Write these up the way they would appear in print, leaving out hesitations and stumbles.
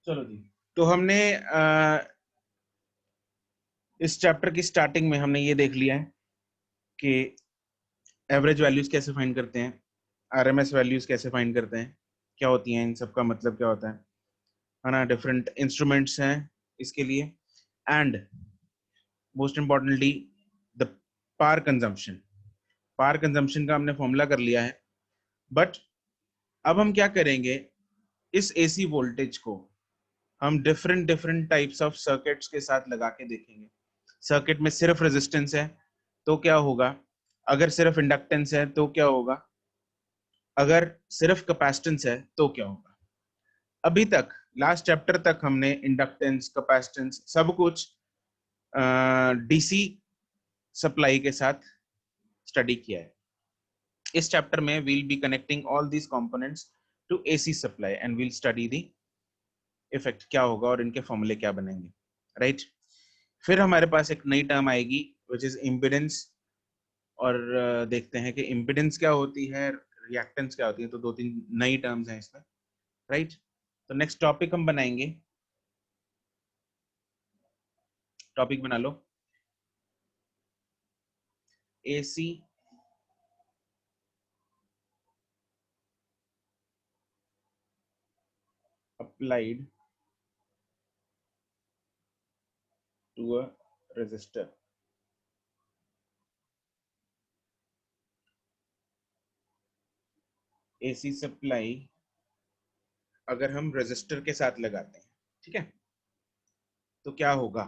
चलो जी, तो हमने इस चैप्टर की स्टार्टिंग में हमने ये देख लिया है कि एवरेज वैल्यूज कैसे फाइंड करते हैं, आरएमएस वैल्यूज कैसे फाइंड करते हैं, क्या होती हैं, इन सब का मतलब क्या होता है ना। डिफरेंट इंस्ट्रूमेंट्स हैं इसके लिए, and most importantly the power consumption. Power consumption का हमने फॉर्मूला कर लिया है, बट अब हम क्या करेंगे, इस एसी वोल्टेज को हम different different types of circuits के साथ लगा के देखेंगे। सर्किट में सिर्फ रेजिस्टेंस है तो क्या होगा, अगर सिर्फ इंडक्टेंस है तो क्या होगा, अगर सिर्फ कैपेसिटेंस है तो क्या होगा। अभी तक लास्ट चैप्टर तक हमने इंडक्टेंस, कैपेसिटेंस सब कुछ डीसी सप्लाई के साथ स्टडी किया है। इस चैप्टर में we'll be connecting all these components to AC supply and we'll study the effect क्या होगा और इनके फॉर्मूले क्या बनेंगे, राइट। फिर हमारे पास एक नई टर्म आएगी विच इज इम्पिडेंस, और देखते हैं कि इम्पिडेंस क्या होती है, रिएक्टेंस क्या होती है। तो दो तीन नई टर्म्स हैं इसमें, राइट। तो नेक्स्ट टॉपिक हम बनाएंगे, टॉपिक बना लो AC applied to a resistor। AC supply अगर हम रेजिस्टर के साथ लगाते हैं, ठीक है, तो क्या होगा।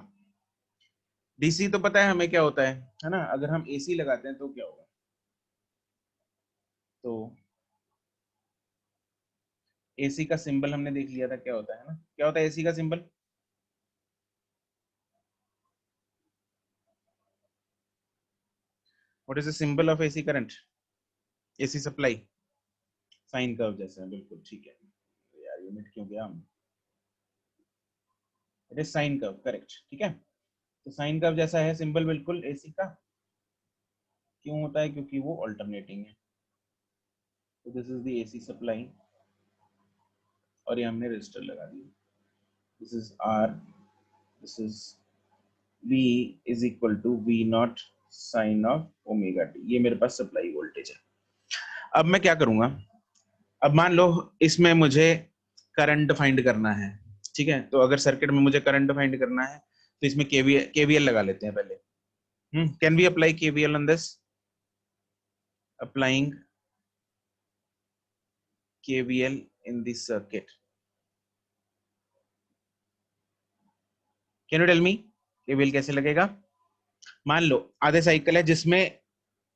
डीसी तो पता है हमें क्या होता है ना। अगर हम एसी लगाते हैं तो क्या होगा, तो एसी का सिंबल हमने देख लिया था क्या होता है ना। क्या होता है एसी का symbol, what is the symbol of AC current, AC supply, sine curve जैसा है, बिल्कुल ठीक है यार, यूनिट क्यों गया हम, it is sine curve, correct, ठीक है। तो साइन कर्व जैसा है सिंबल बिल्कुल एसी का, क्यों होता है, क्योंकि वो अल्टरनेटिंग है। तो this is the AC supply और ये हमने रजिस्टर लगा दिया, this is R, this is V is equal to V naught sine of omega t, ये मेरे पास सप्लाई वोल्टेज है। अब मैं क्या करूंगा, अब मान लो इसमें मुझे करंट फाइंड करना है, ठीक है। तो अगर सर्किट में मुझे करंट फाइंड करना है तो इसमें केवीएल लगा लेते हैं पहले। Can we apply KVL on this, applying KVL in this circuit, can you tell me KVL कैसे लगेगा। मान लो आधे साइकिल है जिसमें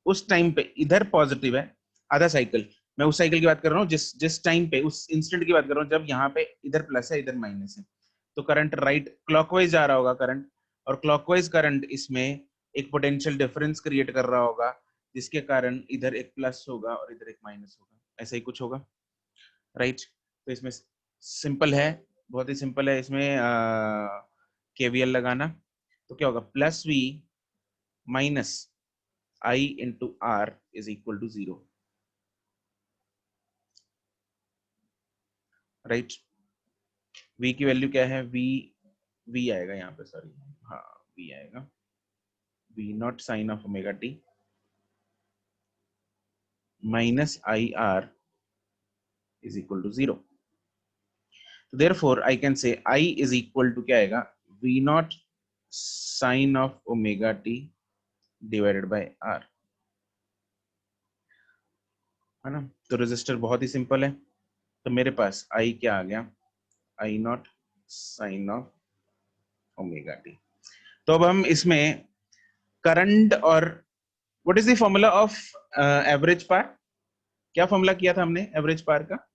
उस टाइम पे इधर पॉजिटिव है, आधा साइकिल, मैं उस साइकिल की बात कर रहा हूँ जिस जिस टाइम पे, उस इंस्टेंट की बात कर रहा हूँ जब यहाँ पे इधर प्लस है इधर माइनस है। तो करंट राइट क्लॉकवाइज जा रहा होगा करंट, और क्लॉकवाइज करंट इसमें एक पोटेंशियल डिफरेंस क्रिएट कर रहा होगा, जिसके कारण इधर एक प्लस होगा और इधर एक माइनस होगा, ऐसा ही कुछ होगा, राइट। तो इसमें सिंपल है, बहुत ही सिंपल है इसमें केवीएल लगाना। तो क्या होगा, plus V minus I into R is equal to 0, right. v की वैल्यू क्या है, v आएगा यहाँ पे, सॉरी, हाँ v आएगा, v naught sine of omega T minus I R is equal to 0। Therefore I can say I is equal to क्या आएगा, v naught sine of omega T divided by r, है ना। तो resistor बहुत ही simple है, तो मेरे पास I क्या आ गया, I naught sine of omega t. तो अब हम इसमें करंट और what is the formula of average power, क्या फॉर्मूला किया था हमने एवरेज पावर का,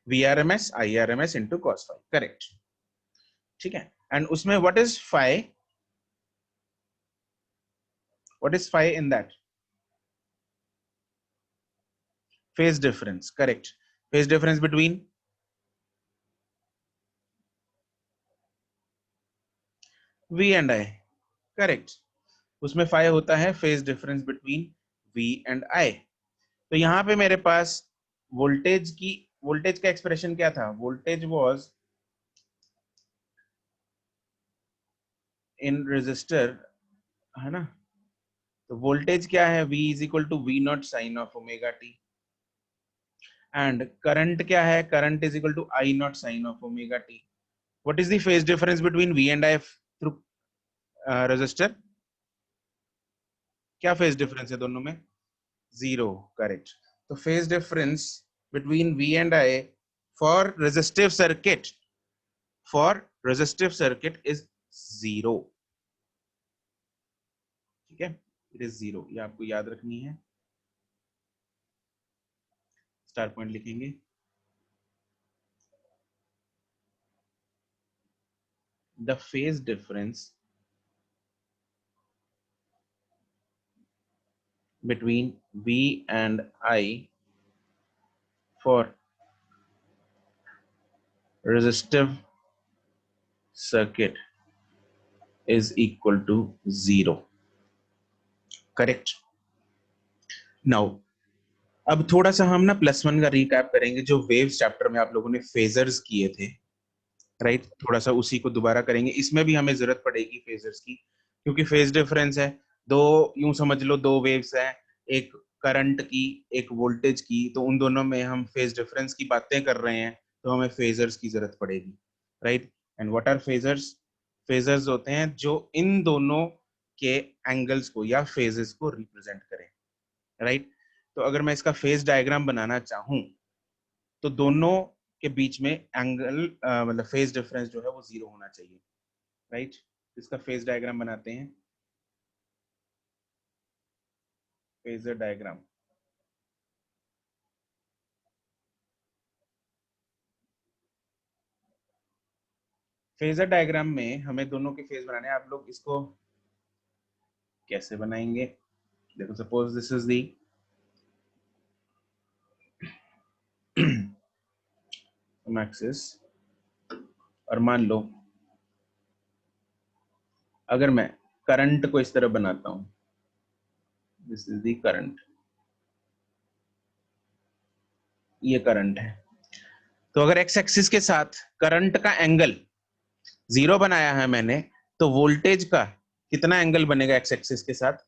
VRMS IRMS into cos phi, correct, ठीक है। एंड उसमें what is phi in that, phase difference, correct, phase difference between V and I, correct. उसमें phi होता है phase difference between V and I। तो यहाँ पे मेरे पास वोल्टेज का एक्सप्रेशन क्या था, वोल्टेज वाज इन रेजिस्टर, है ना। तो वोल्टेज क्या है, V is equal to V naught sine of omega t, and current क्या है, current is equal to I naught sine of omega t. What is the phase difference between V and I through resistor, क्या phase difference है दोनों में, zero, correct. तो phase difference between V and I for resistive circuit is zero, ठीक है, it is zero, ये आपको याद रखनी है, स्टार पॉइंट लिखेंगे। The phase difference between V and I for resistive circuit is equal to zero, correct। now अब थोड़ा सा हम ना +1 का रिकैप करेंगे, जो वेव्स चैप्टर में आप लोगों ने फेजर्स किए थे, राइट, थोड़ा सा उसी को दोबारा करेंगे। इसमें भी हमें जरूरत पड़ेगी फेजर्स की, क्योंकि फेज डिफरेंस है, दो, यूं समझ लो दो वेव्स हैं, एक करंट की एक वोल्टेज की, तो उन दोनों में हम फेज डिफरेंस की बातें कर रहे हैं, तो हमें फेजर्स की जरूरत पड़ेगी, right. And what are phasors, phasors होते हैं जो इन दोनों के एंगल्स को या फेजेस को रिप्रेजेंट करें, राइट। तो अगर मैं इसका फेज डायग्राम बनाना चाहूं, तो दोनों के बीच में एंगल मतलब फेज डिफरेंस जो है वो जीरो होना चाहिए, राइट। इसका फेज डायग्राम बनाते हैं, फेजर डायग्राम। फेजर डायग्राम में हमें दोनों के फेज बनाने हैं। आप लोग इसको कैसे बनाएंगे, देखो suppose this is the axis, और मान लो अगर मैं करंट को इस तरह बनाता हूं, दिस इज दी करंट, ये करंट है। तो अगर एक्स एक्सिस के साथ करंट का एंगल जीरो बनाया है मैंने, तो वोल्टेज का कितना एंगल बनेगा एक्स एक्सिस के साथ,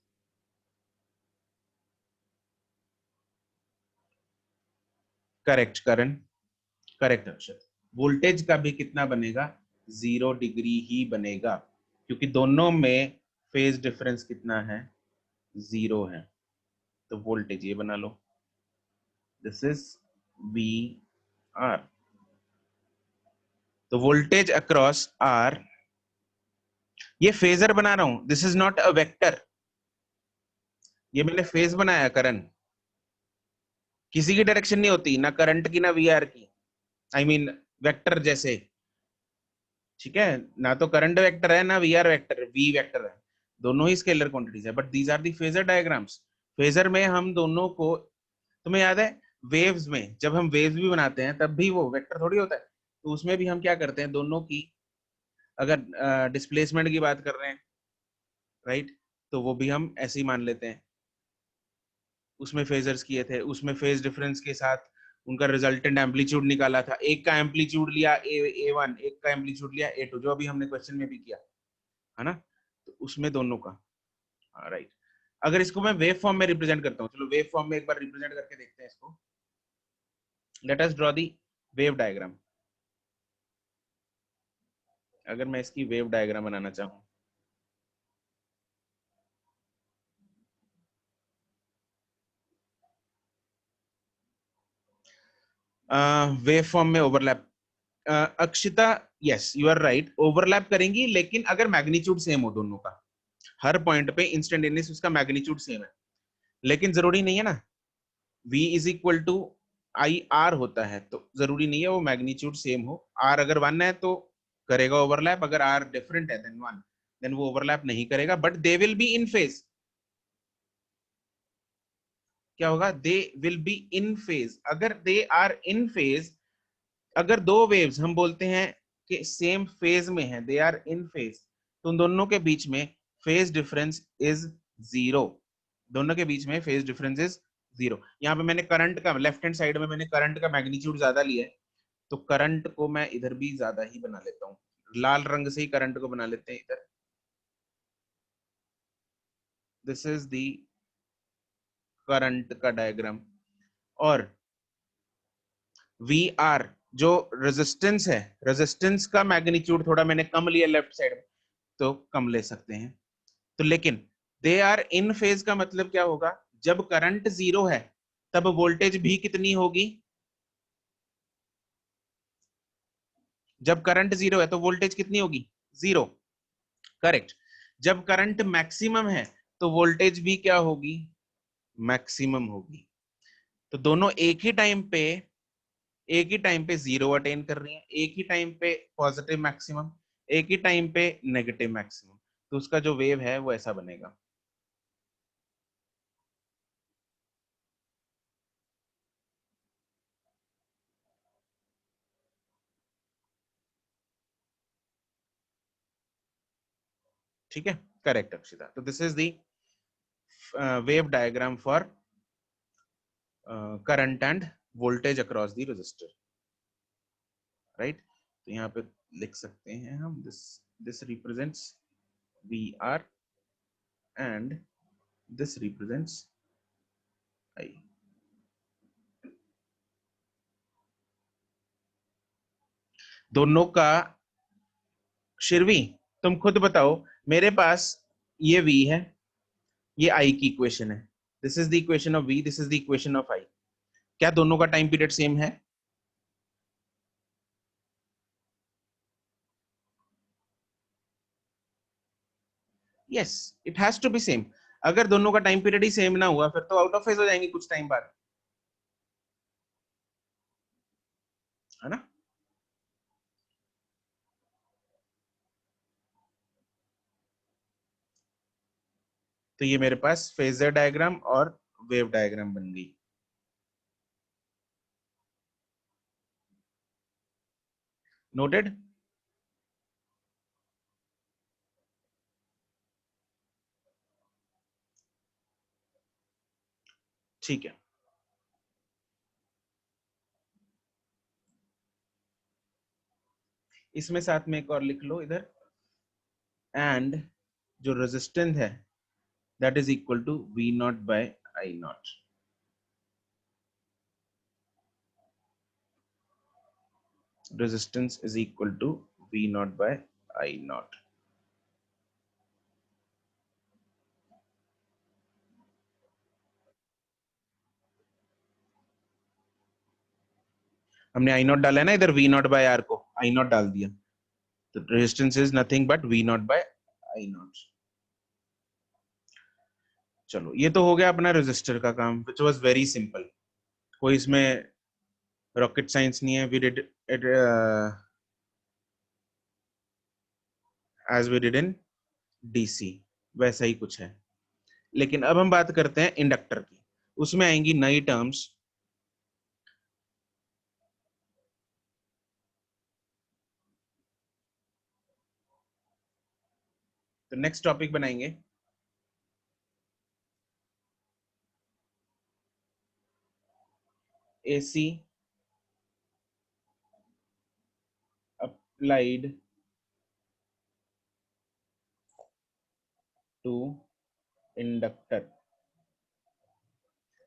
करेक्ट करण, करेक्ट अक्षर, वोल्टेज का भी कितना बनेगा, 0 डिग्री ही बनेगा, क्योंकि दोनों में फेज डिफरेंस कितना है, जीरो है। तो वोल्टेज ये बना लो, दिस इज वी आर। तो वोल्टेज अक्रॉस आर, ये फेजर बना रहा हूं, this is not a vector, ये मैंने फेज बनाया करण, किसी की डायरेक्शन नहीं होती, ना करंट की ना वी आर की, आई मीन वेक्टर जैसे, ठीक है, ना तो करंट वेक्टर है ना V R vector, V vector है, दोनों ही स्केलर क्वांटिटीज है, but these are the phasor diagrams. Phasor में हम दोनों को, तुम्हें याद है वेव्स में जब हम वेव्स भी बनाते हैं तब भी वो वेक्टर थोड़ी होता है, तो उसमें भी हम क्या करते हैं, दोनों की अगर डिस्प्लेसमेंट की बात कर रहे हैं, राइट, तो वो भी हम ऐसे ही मान लेते हैं। उसमें फेजर्स किए थे, उसमें फेज डिफरेंस के साथ उनका रिजल्टेंट एम्पलीट्यूड निकाला था, एक का एम्पलीट्यूड लिया A1, एक का एम्पलीट्यूड लिया A2, जो अभी हमने क्वेश्चन में भी किया है ना, तो उसमें दोनों का, राइट। अगर इसको मैं वेव फॉर्म में रिप्रेजेंट करता हूँ, चलो वेव फॉर्म में एक बार रिप्रेजेंट करके देखते हैं इसको। Let us draw the wave diagram. अगर मैं इसकी वेव डायग्राम बनाना चाहूँ, वेव फॉर्म में overlap, Akshita, yes you are right, overlap करेंगी, लेकिन अगर मैग्नीट्यूड सेम हो दोनों का, हर पॉइंट पे इंस्टेंटेनियस उसका मैग्नीट्यूड सेम है, लेकिन जरूरी नहीं है ना, V is equal to I R होता है, तो जरूरी नहीं है वो मैग्नीट्यूड सेम हो। R अगर 1 है तो करेगा ओवरलैप, अगर R डिफरेंट है देन 1, देन वो ओवरलैप नहीं करेगा, but they will be in phase. क्या होगा, they will be in phase, अगर दे आर इन फेज, अगर दो वेव्स हम बोलते हैं कि सेम फेज में है, दे आर इन फेज, तो उन दोनों के बीच में फेज डिफरेंस इज 0, दोनों के बीच में फेज डिफरेंस इज 0। यहाँ पे मैंने करंट का लेफ्ट हैंड साइड में मैंने करंट का मैग्नीट्यूड ज्यादा लिया है, तो करंट को मैं इधर भी ज्यादा ही बना लेता हूँ, लाल रंग से ही करंट को बना लेते हैं इधर। दिस इज द करंट का डायग्राम। और वी आर जो रेजिस्टेंस है, रेजिस्टेंस का मैग्नीट्यूड थोड़ा मैंने कम लिया लेफ्ट साइड में, तो कम ले सकते हैं। तो लेकिन दे आर इन फेज का मतलब क्या होगा, जब करंट 0 है तब वोल्टेज भी कितनी होगी, जब करंट 0 है तो वोल्टेज कितनी होगी, 0, करेक्ट। जब करंट मैक्सिमम है तो वोल्टेज भी क्या होगी, मैक्सिमम होगी। तो दोनों एक ही टाइम पे 0 अटेन कर रही हैं, एक ही टाइम पे पॉजिटिव मैक्सिमम, एक ही टाइम पे नेगेटिव मैक्सिमम, तो उसका जो वेव है वो ऐसा बनेगा। ठीक है, करेक्ट अक्षिता। तो this is the wave diagram for current and voltage across the resistor, right? तो यहाँ पे लिख सकते हैं हम this represents VR and this represents I। दोनों का शिरवी, तुम खुद बताओ, मेरे पास ये V है, ये I की इक्वेशन है, this is the equation of V, this is the equation of I। क्या दोनों का टाइम पीरियड सेम है? Yes, it has to be same. अगर दोनों का टाइम पीरियड ही सेम ना हुआ फिर तो आउट ऑफ फेज हो जाएंगे कुछ टाइम बाद, है ना। तो ये मेरे पास फेजर डायग्राम और वेव डायग्राम बन गई। नोटेड। ठीक है, इसमें साथ में एक और लिख लो इधर, एंड जो रेजिस्टेंस है that is equal to V naught by I naught. Resistance is equal to V naught by I naught. हमने I नॉट डाला है ना इधर, V नॉट बाय R को I नॉट डाल दिया, तो resistance is nothing but V naught by I naught. चलो ये तो हो गया अपना रेजिस्टर का काम, विच वाज वेरी सिंपल, कोई इसमें रॉकेट साइंस नहीं है। We did it as we did in DC, वैसा ही कुछ है। लेकिन अब हम बात करते हैं इंडक्टर की, उसमें आएंगी नई टर्म्स। तो नेक्स्ट टॉपिक बनाएंगे एसी अप्लाइड टू इंडक्टर।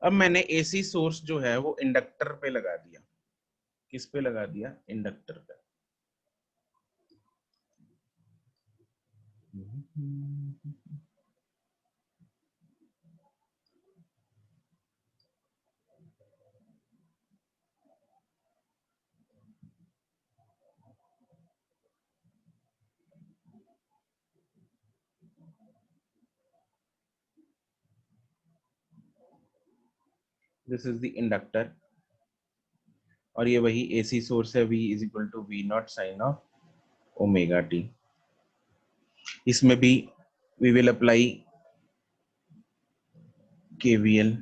अब मैंने एसी सोर्स जो है वो इंडक्टर पे लगा दिया, किस पे लगा दिया, इंडक्टर पे। दिस इज द इंडक्टर, और ये वही एसी सोर्स है, V is equal to V naught sine of omega t. इसमें भी वी विल अप्लाई KVL।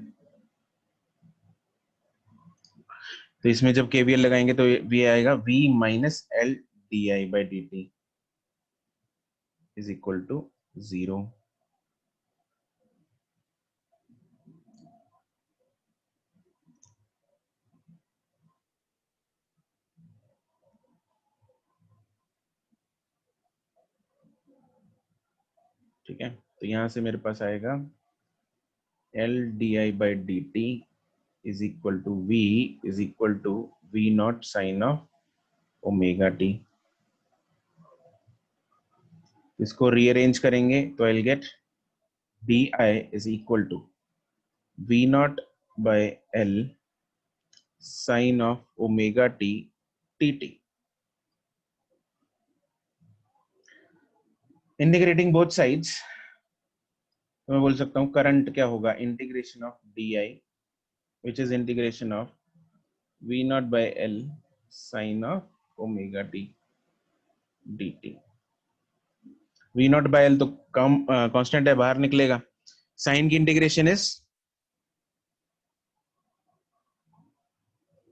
तो इसमें जब KVL लगाएंगे तो ये आएगा V minus L d I by D t is equal to 0। ठीक है, तो यहां से मेरे पास आएगा L di/dt is equal to V is equal to V naught sin of omega T. इसको रीअरेंज करेंगे तो I'll get di is equal to V naught by L sin of omega T T. Integrating both sides, तो मैं बोल सकता हूं current क्या होगा, integration of D I which is integration of V naught by L sine of omega T D T. V naught by L तो कम constant है, बाहर निकलेगा। साइन की integration is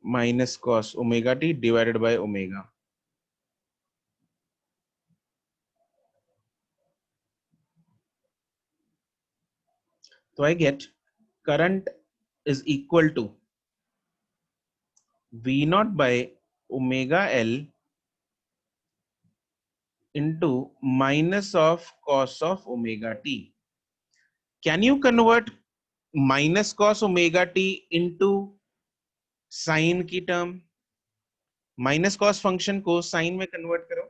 minus cos omega T divided by omega. तो I get current is equal to V naught by omega L into minus of cos of omega t. Can you convert minus cos omega t into sin की term? Minus cos function को sine में convert करो।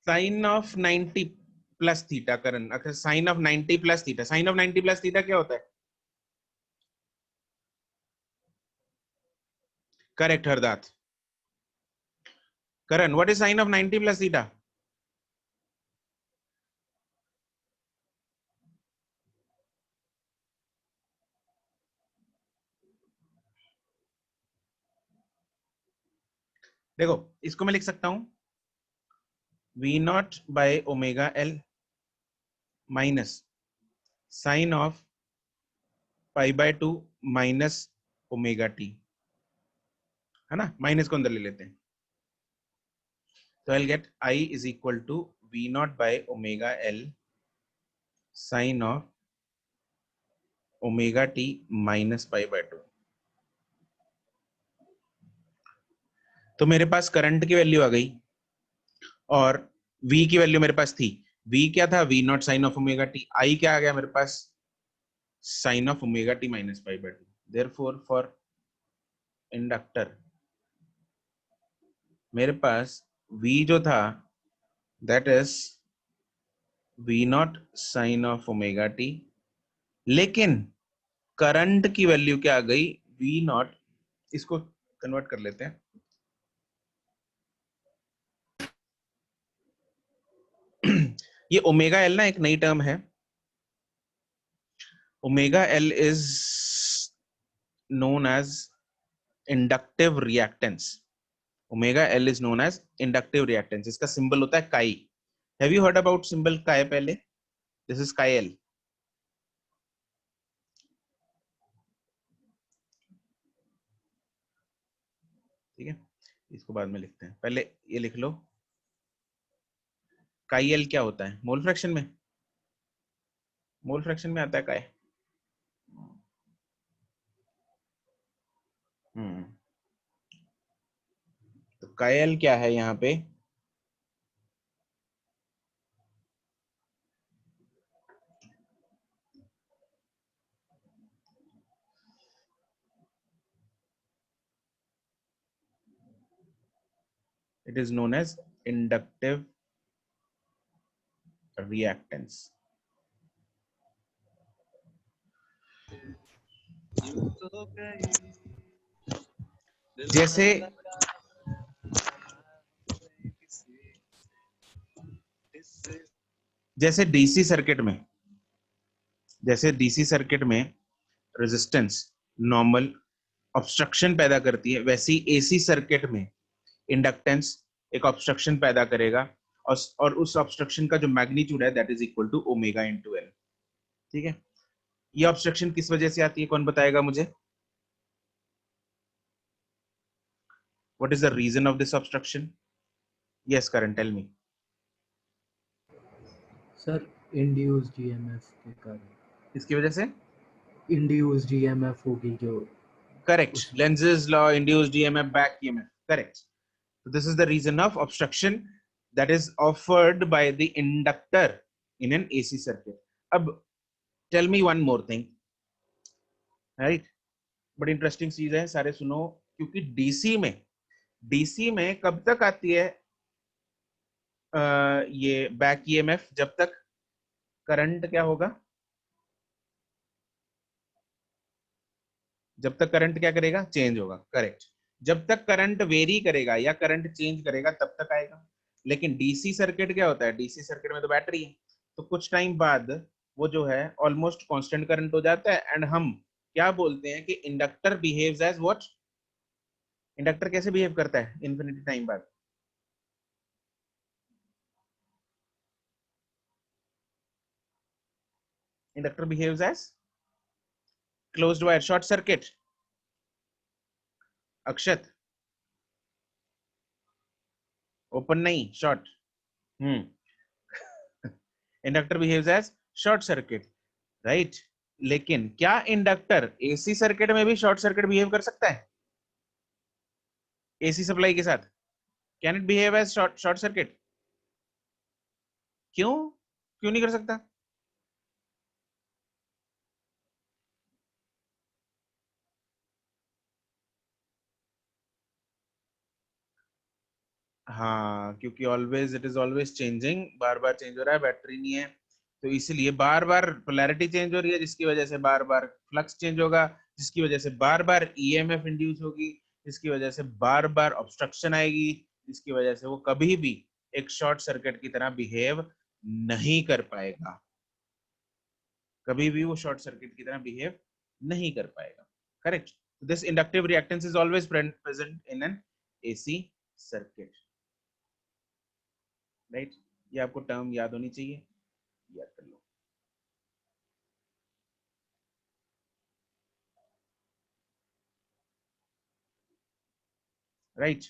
Sine of 90 plus theta Karan, अच्छा sine of 90 plus theta, sine of 90 plus theta क्या होता है? Correct Hardat. Karan, what is sine of 90 plus theta? देखो इसको मैं लिख सकता हूं V naught by omega L minus sine of pi by 2 minus omega T, है ना, माइनस को अंदर ले लेते हैं। तो I'll get I is equal to V naught by omega L sin of omega t minus pi by 2। तो मेरे पास करंट की वैल्यू आ गई और V की वैल्यू मेरे पास थी। V क्या था? V naught sine of omega T. I क्या आ गया मेरे पास? Sine of omega T minus pi by 2। Therefore for inductor मेरे पास V जो था that is V naught sine of omega T, लेकिन करंट की वैल्यू क्या आ गई? V नॉट, इसको कन्वर्ट कर लेते हैं। ये ओमेगा एल ना एक नई टर्म है। Omega L is known as inductive reactance. Omega L is known as inductive reactance. इसका सिंबल होता है chi. Have you heard about symbol chi पहले? This is chi L. ठीक है, इसको बाद में लिखते हैं, पहले ये लिख लो। काई एल क्या होता है? मोल फ्रैक्शन में, मोल फ्रैक्शन में आता है काई। तो काई एल क्या है यहाँ पे? It is known as inductive reactance. जैसे जैसे डीसी सर्किट में, जैसे डीसी सर्किट में रेजिस्टेंस नॉर्मल ऑब्स्ट्रक्शन पैदा करती है, वैसी एसी सर्किट में इंडक्टेंस एक ऑब्स्ट्रक्शन पैदा करेगा और उस ऑब्स्ट्रक्शन का जो मैग्नीट्यूड है that is equal to omega into L. ठीक है, ये ऑब्स्ट्रक्शन किस वजह से आती है, कौन बताएगा मुझे? What is the reason of this obstruction? Yes Karan, tell me. Sir induced EMF के कारण, इसकी वजह से इंड्यूस्ड ईएमएफ होगी जो correct उसमें। lenses law induced EMF back EMF correct. So this is the reason of obstruction that is offered by the inductor in an AC circuit. अब tell me one more thing, right? बड़ी interesting चीज है, सारे सुनो, क्योंकि DC में कब तक आती है ये बैक ईएमएफ? जब तक करंट क्या होगा, जब तक करंट क्या करेगा, चेंज होगा, करेक्ट। जब तक करंट वेरी करेगा या करंट चेंज करेगा तब तक आएगा। लेकिन डीसी सर्किट क्या होता है, डीसी सर्किट में तो बैटरी है, तो कुछ टाइम बाद वो जो है ऑलमोस्ट कांस्टेंट करंट हो जाता है, एंड हम क्या बोलते हैं कि inductor behaves as what? Inductor कैसे बिहेव करता है इन्फिनिटी टाइम बाद? Inductor behaves as closed wire, short circuit. Akshat, open नहीं, short. Inductor behaves as short circuit, right? लेकिन क्या इंडक्टर एसी सर्किट में भी शॉर्ट सर्किट बिहेव कर सकता है? एसी सप्लाई के साथ can it behave as short circuit? क्यों, क्यों नहीं कर सकता? हाँ, क्योंकि always it is always changing, बार बार चेंज हो रहा है, बैटरी नहीं है, तो इसलिए बार बार पोलैरिटी चेंज हो रही है, जिसकी वजह से बार बार फ्लक्स चेंज होगा, जिसकी वजह से बार बार ईएमएफ इंड्यूस होगी, जिसकी वजह से बार बार ऑब्स्ट्रक्शन आएगी, जिसकी वजह से वो कभी भी एक शॉर्ट सर्किट की तरह बिहेव नहीं कर पाएगा, कभी भी वो शॉर्ट सर्किट की तरह बिहेव नहीं कर पाएगा, correct? This inductive reactance is always present in an AC circuit, right? ये आपको टर्म याद होनी चाहिए, याद कर लो। Right,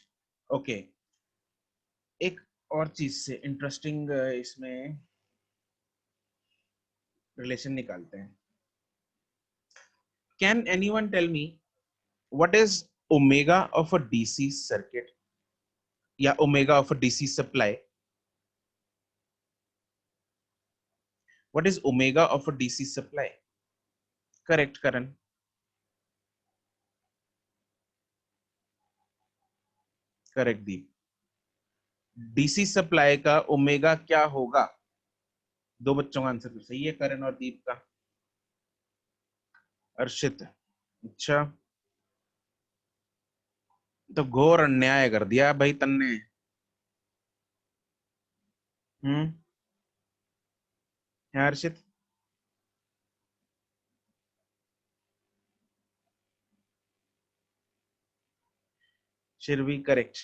okay. एक और चीज से इंटरेस्टिंग इसमें रिलेशन निकालते हैं। Can anyone tell me what is omega of a DC circuit या omega of a DC supply? What is omega of a DC supply? Correct Karan, correct Deep. DC supply का omega क्या होगा? दो बच्चों का आंसर तो सही है, करण और दीप का। अर्शित, अच्छा, तो घोर अन्याय कर दिया भाई तन्ने। है अर्शित? शिरवी करेक्ट।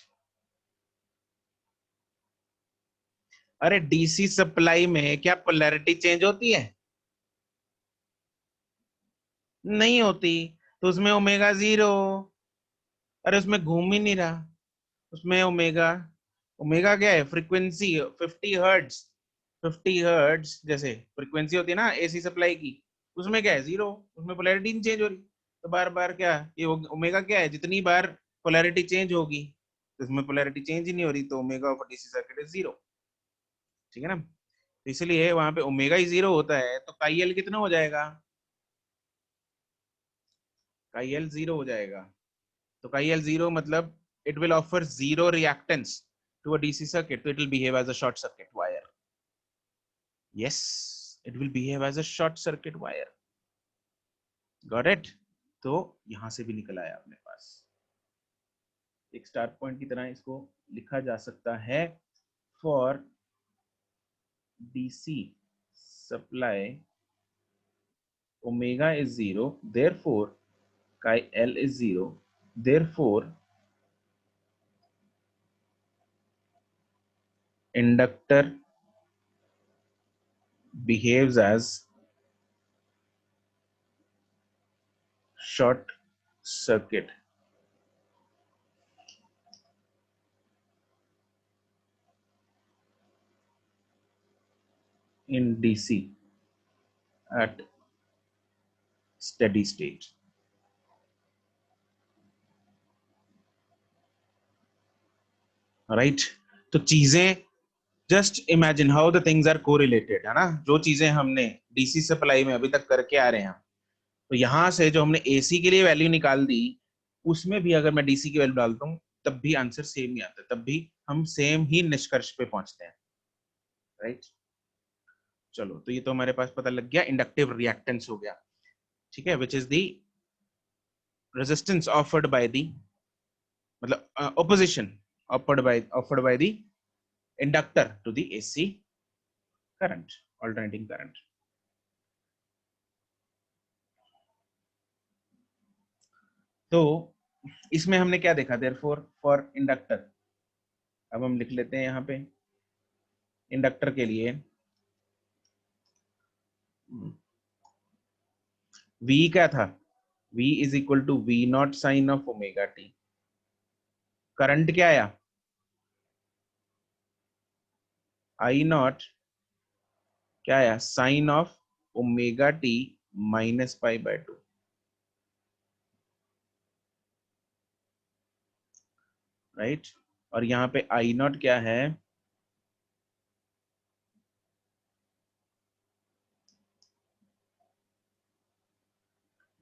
अरे डीसी सप्लाई में क्या पोलैरिटी चेंज होती है? नहीं होती, तो उसमें ओमेगा जीरो। अरे उसमें घूम ही नहीं रहा, उसमें ओमेगा, ओमेगा क्या है, फ्रीक्वेंसी 50 हर्ट्ज। 50 हर्ट्ज जैसे फ्रीक्वेंसी होती है ना एसी सप्लाई की, उसमें क्या है, जीरो, उसमें पोलैरिटी नहीं चेंज हो रही, तो बार बार क्या ये ओमेगा क्या है, जितनी बार पोलैरिटी चेंज होगी, तो इसमें पोलैरिटी चेंज ही नहीं हो रही, तो omega of DC circuit is zero, ठीक है ना? तो इसलिए वहां पे ओमेगा ही जीरो होता है, तो काई एल कितना हो जाएगा? काई एल जीरो हो जाएगा, तो काई एल जीरो मतलब it will offer zero reactance to a DC circuit, so it will behave as a short circuit wire. Yes, it will behave as a short circuit wire. Got it? तो यहां से भी निकल आया अपने पास, एक star point की तरह इसको लिखा जा सकता है। For DC supply omega is zero, therefore chi L is zero, therefore inductor behaves as short circuit. in DC at steady state. Right तो चीजें just imagine how the things are correlated, है ना। जो चीजें हमने डीसी सप्लाई में अभी तक करके आ रहे हैं, तो यहां से जो हमने एसी के लिए वैल्यू निकाल दी, उसमें भी अगर मैं डीसी की वैल्यू डालता हूँ तब भी आंसर सेम ही आता है, तब भी हम सेम ही निष्कर्ष पे पहुंचते हैं। राइट चलो, तो ये तो हमारे पास पता लग गया, इंडक्टिव रिएक्टेंस हो गया। ठीक है, विच is the resistance offered by the, मतलब opposition offered by the inductor to the AC current, alternating current. तो इसमें हमने क्या देखा, therefore फॉर इंडक्टर, अब हम लिख लेते हैं यहाँ पे इंडक्टर के लिए V क्या था, V is equal to V naught sine of omega t. Current क्या आया, I नॉट क्या आया, sine of omega T minus pi by 2। Right और यहाँ पे I नॉट क्या है,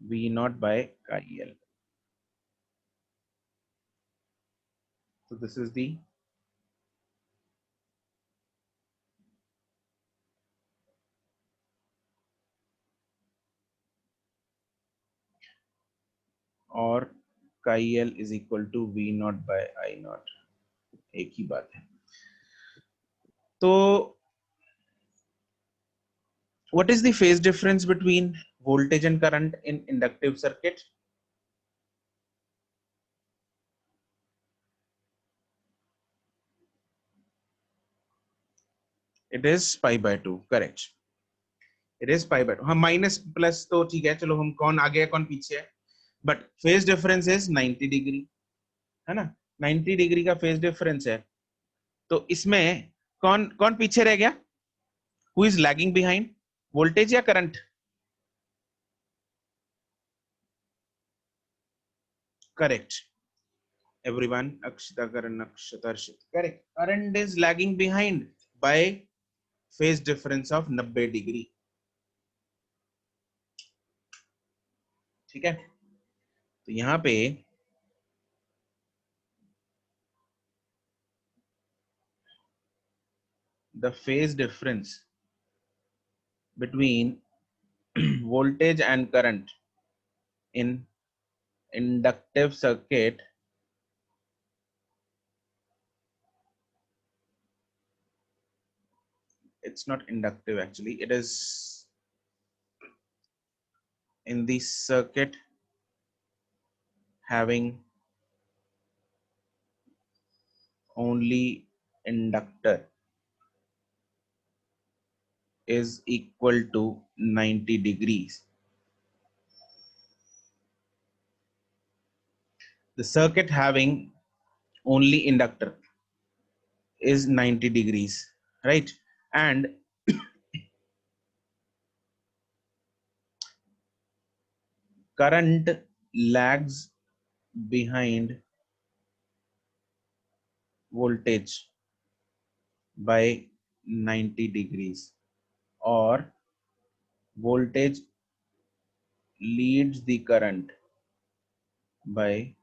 V naught by chi L. So this is the और chi L is equal to V naught by I naught, एक ही बात है। तो what is the phase difference between voltage and current in inductive circuit? It is pi by 2, correct. It is pi by 2. हाँ minus plus तो ठीक है, चलो हम कौन आगे है कौन पीछे है, but phase difference is 90 degree, है ना। 90 डिग्री का फेज डिफरेंस है, तो इसमें कौन कौन पीछे रह गया, who is lagging behind, voltage या current? Correct everyone, Akshita, Karan, Akshata, Arshit, correct. Current is lagging behind by phase difference of 90 degree. ठीक है, तो यहाँ पे the phase difference between voltage and current in inductive circuit it's not inductive actually, it is in the circuit having only inductor is equal to 90 degrees. The circuit having only inductor is 90 degrees, right? And current lags behind voltage by 90 degrees, or voltage leads the current by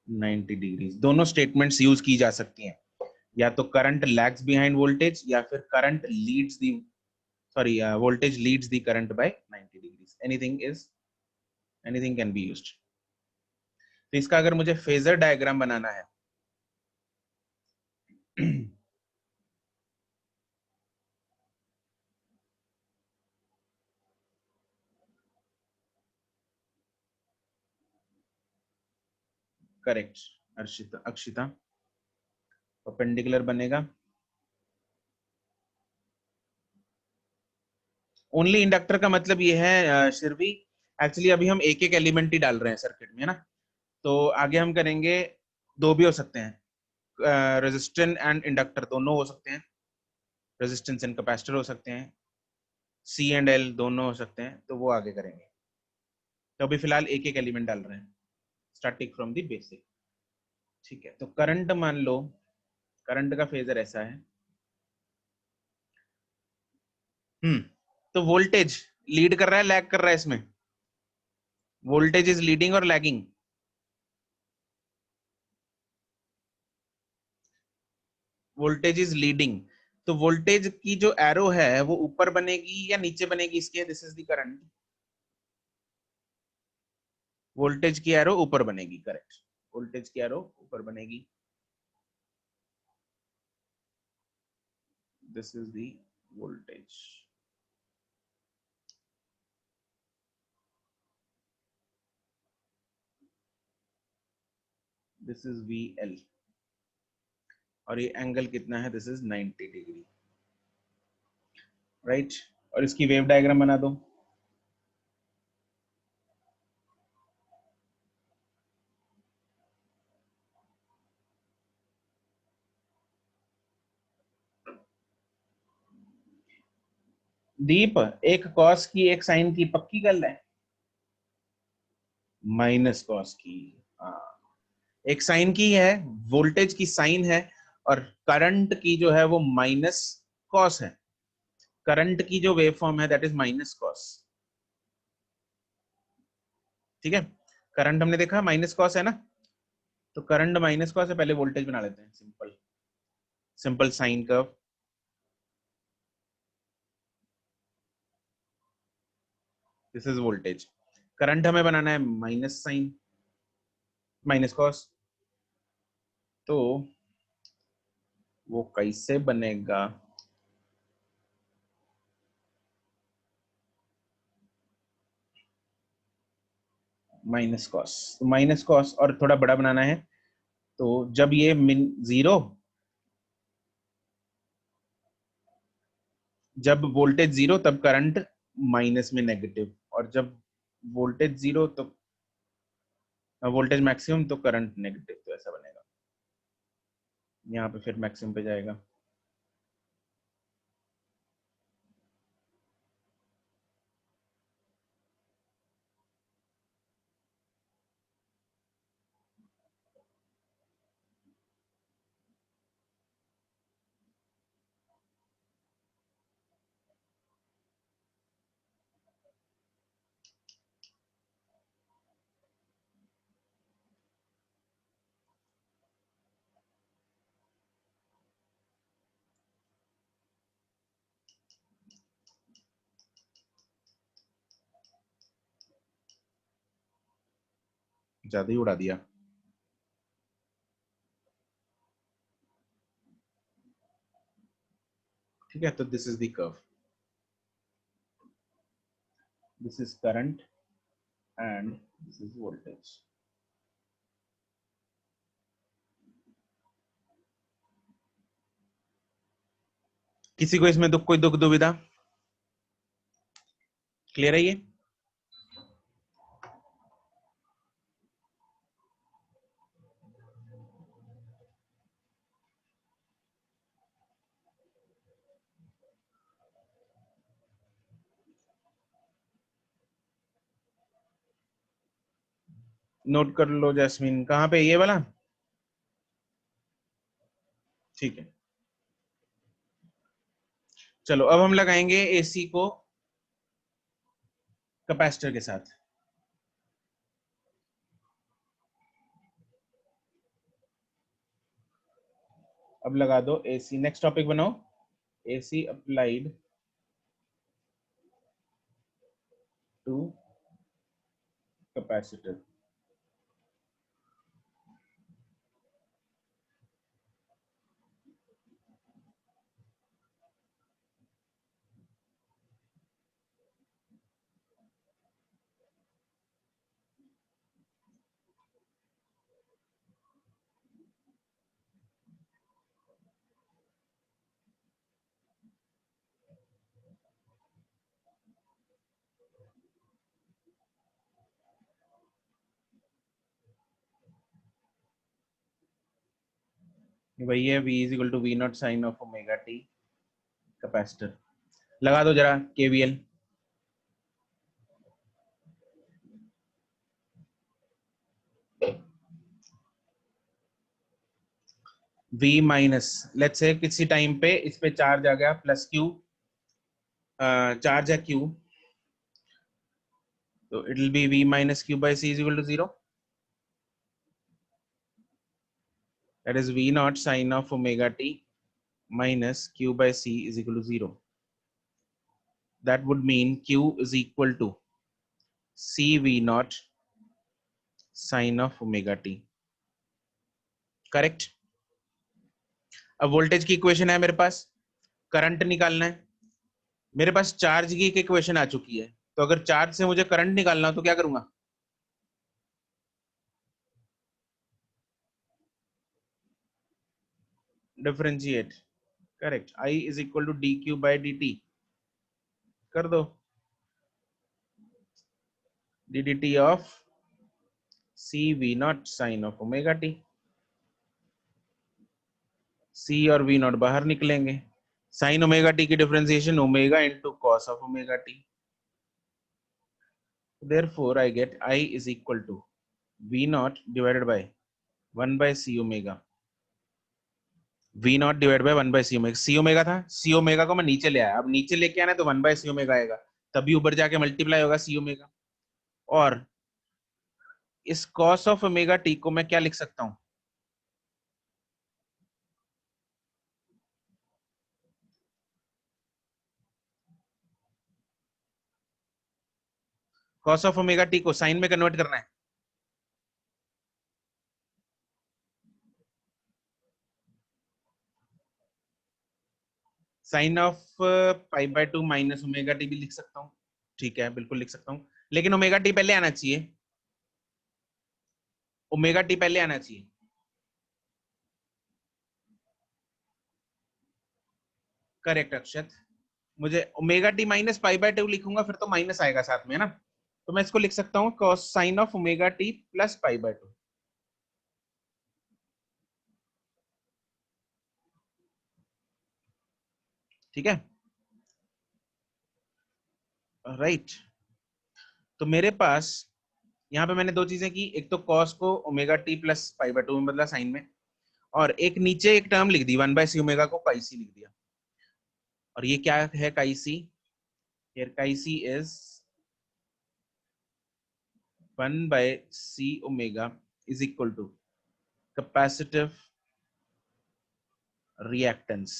90 degrees। दोनों statements use की जा सकती हैं, या तो current lags behind voltage या फिर current Leeds the, sorry voltage leads the current by 90 degrees। Anything can be used. तो इसका अगर मुझे फेजर डायग्राम बनाना है करेक्ट अर्षिता, अक्षिता, परपेंडिकुलर बनेगा ओनली इंडक्टर का मतलब ये है शिरवी, एक्चुअली अभी हम एक एक एलिमेंट ही डाल रहे हैं सर्किट में, है ना। तो आगे हम करेंगे, दो भी हो सकते हैं, रेजिस्टेंस एंड इंडक्टर दोनों हो सकते हैं, रेजिस्टेंस एंड कैपेसिटर हो सकते हैं, सी एंड एल दोनों हो सकते हैं, तो वो आगे करेंगे। तो अभी फिलहाल एक एक एलिमेंट डाल रहे हैं, स्टार्टिंग फ्रॉम द बेसिक। ठीक है, तो करंट मान लो, करंट का फेजर ऐसा है। तो वोल्टेज लीड कर रहा है, लैग कर रहा है इसमें? वोल्टेज इज लीडिंग और लैगिंग? Voltage is leading. तो वोल्टेज की जो एरो है वो ऊपर बनेगी या नीचे बनेगी इसके? This is the current. Voltage की एरो ऊपर बनेगी, करेक्ट। वोल्टेज की एरो ऊपर बनेगी। This is the voltage. This is V L, और ये एंगल कितना है? This is 90 degree, right. और इसकी वेव डायग्राम बना दो। दीप, एक कॉस की एक साइन की पक्की गल है? माइनस कॉस की, हाँ। एक साइन की है, वोल्टेज की साइन है, और करंट की जो है वो माइनस कॉस है। करंट की जो वेव फॉर्म है दैट इज माइनस कॉस। ठीक है, करंट हमने देखा माइनस कॉस है ना, तो करंट माइनस कॉस है। पहले वोल्टेज बना लेते हैं, simple simple sine curve. This is voltage. Current हमें बनाना है माइनस साइन, माइनस कॉस। तो वो कैसे बनेगा? माइनस कॉस, तो माइनस कॉस और थोड़ा बड़ा बनाना है। तो जब ये जीरो, जब वोल्टेज जीरो तब करंट माइनस में नेगेटिव, और जब वोल्टेज जीरो तो वोल्टेज मैक्सिमम तो करंट नेगेटिव। तो ऐसा बनेगा, यहाँ पे फिर मैक्सिमम पे जाएगा। ज्यादा ही उड़ा दिया। ठीक है, तो this is the curve, this is current and this is voltage. किसी को इसमें कोई दुख दुविधा? क्लियर है ये? नोट कर लो जैस्मिन, कहाँ पे? ये वाला? ठीक है, चलो अब हम लगाएंगे एसी को कैपेसिटर के साथ। अब लगा दो एसी, नेक्स्ट टॉपिक बनाओ। AC applied to capacitor. वही है, V is equal to V naught sine of omega t capacitor. लगा दो जरा KVL. V minus, let's say किसी टाइम पे इस पे चार्ज आ गया प्लस क्यू, चार्ज है क्यू, तो it will be V minus Q by C is equal to 0, that is V naught sine of omega t minus q by c is equal to 0. That would mean q is equal to cv naught sin of omega t. Correct. अब voltage की equation है मेरे पास, current निकालना है, मेरे पास charge की एक equation आ चुकी है, तो अगर चार्ज से मुझे करंट निकालना हो तो क्या करूंगा? Differentiate. Correct, I is equal to D Q by D T कर दो, D D T of C V naught sine of omega T, C और वी नॉट बाहर निकलेंगे, साइन ओमेगा टी की differentiation omega into cos of omega T, therefore I get I is equal to V naught divided by 1 by C omega, V naught divided by 1 by C omega, C omega था, C omega को मैं नीचे ले आया, अब नीचे लेके आना तो 1 by C omega आएगा, तभी ऊपर जाके मल्टीप्लाई होगा C omega, और इस cos of omega t को मैं क्या लिख सकता हूँ? cos of omega t को साइन में कन्वर्ट करना है, sine of pi by 2 minus omega t भी लिख सकता हूँ, ठीक है बिल्कुल लिख सकता हूँ, लेकिन ओमेगा टी पहले आना चाहिए, ओमेगा टी पहले आना चाहिए। करेक्ट अक्षत, मुझे omega T minus pi by 2 लिखूंगा फिर तो माइनस आएगा साथ में, है ना, तो मैं इसको लिख सकता हूँ cos sine of omega t plus pi by 2, ठीक है, राइट। तो मेरे पास यहाँ पे मैंने दो चीजें की, एक तो cos को omega t plus pi by 2 में बदला साइन में, और एक नीचे एक टर्म लिख दी 1 बाय सी ओमेगा को काई सी लिख दिया, और ये क्या है काई सी? हियर काई सी is 1 by c omega is equal to capacitive reactance,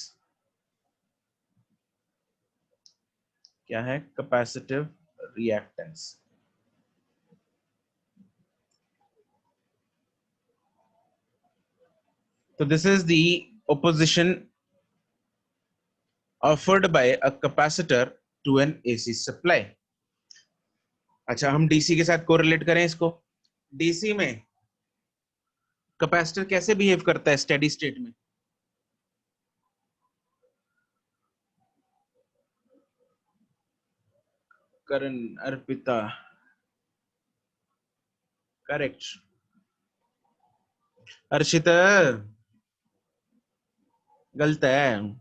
क्या है? Capacitive reactance. तो this is the opposition offered by a capacitor to an AC supply। अच्छा, हम डीसी के साथ कोरिलेट करें इसको, डीसी में कैपेसिटर कैसे बिहेव करता है स्टेडी स्टेट में? करण अर्पिता, करेक्ट। अर्षित गलत है,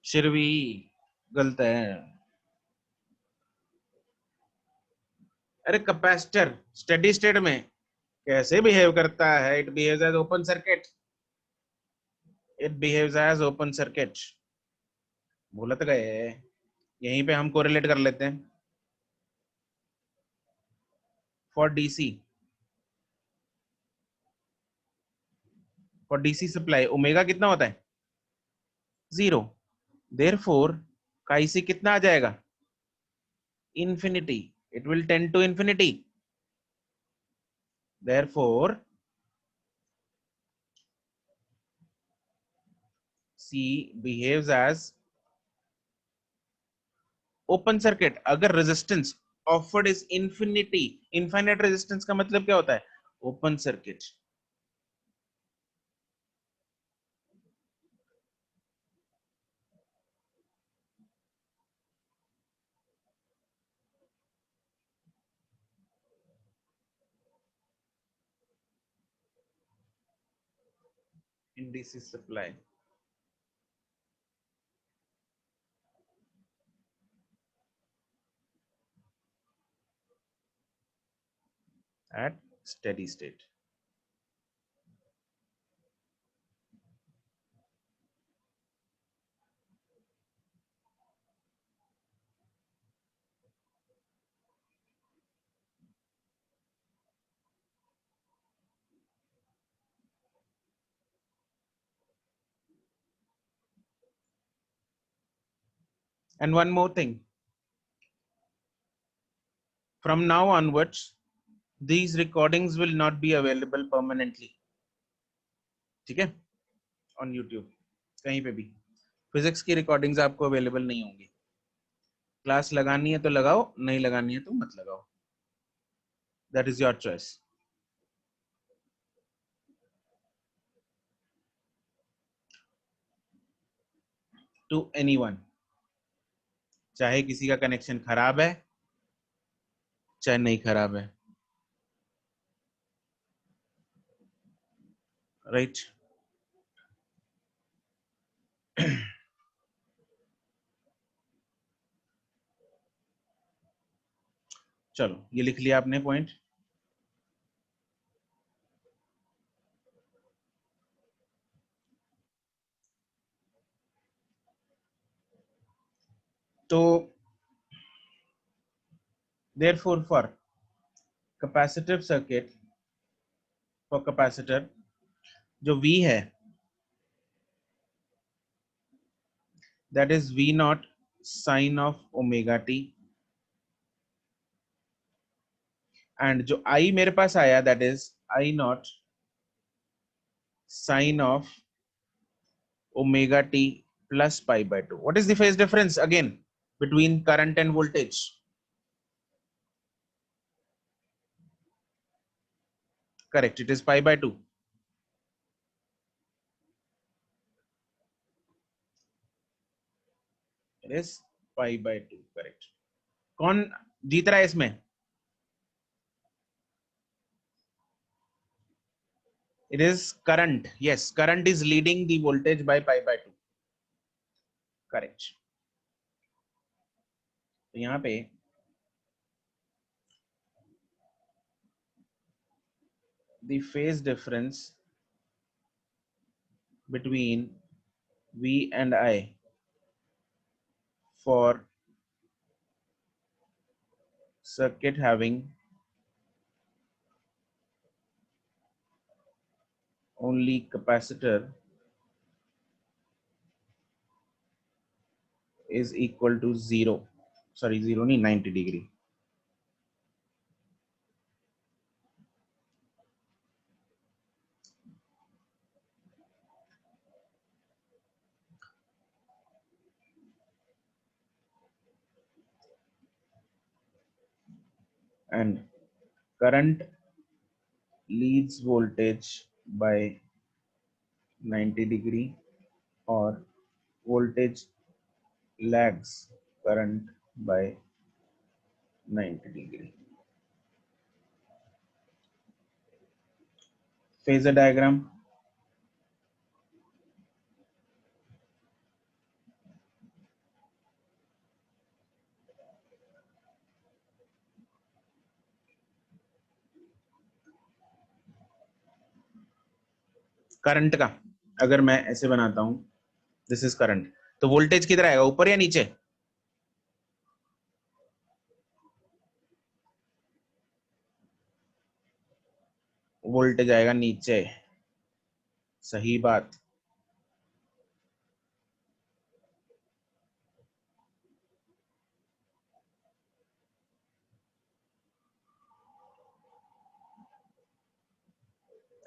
शिरवी गलत है। अरे कैपेसिटर स्टेडी स्टेट में कैसे बिहेव करता है? It behaves as open circuit, it behaves as open circuit. भूलत गए, यहीं पे हम कोरिलेट कर लेते हैं। For DC, for DC supply omega कितना होता है? 0, देयरफॉर काई कितना आ जाएगा? Infinity, it will tend to infinity, therefore C behaves as open circuit. अगर resistance offered is infinity, infinite resistance का मतलब क्या होता है? Open circuit. In DC supply at steady state. And one more thing, from now onwards, these recordings will not be available permanently. ठीक है? On YouTube, कहीं पे भी फिजिक्स की रिकॉर्डिंग्स आपको अवेलेबल नहीं होंगी. क्लास लगानी है तो लगाओ, नहीं लगानी है तो मत लगाओ. That is your choice. To anyone, चाहे किसी का कनेक्शन खराब है, चाहे नहीं खराब है. राइट? चलो, ये लिख लिया आपने पॉइंट. तो therefore for capacitive circuit, for capacitor, जो V है, that is V naught sin of omega t, and जो I मेरे पास आया, that is I naught sin of omega t plus pi by 2. What is the phase difference again between current and voltage? Correct, it is pi by 2. It is pi by 2. Correct. कौन जीत रहा है इसमें? It is current. Yes, current is leading the voltage by pi by 2. Correct. तो यहाँ पे the phase difference between V and I for circuit having only capacitor is equal to 0. Sorry, 0 नहीं, 90 degree. And current leads voltage by 90 degree, or voltage lags current by 90 degree. Phasor diagram. Current का अगर मैं ऐसे बनाता हूं, this is current, तो voltage किधर आएगा, ऊपर या नीचे? वोल्टेज आएगा नीचे. सही बात.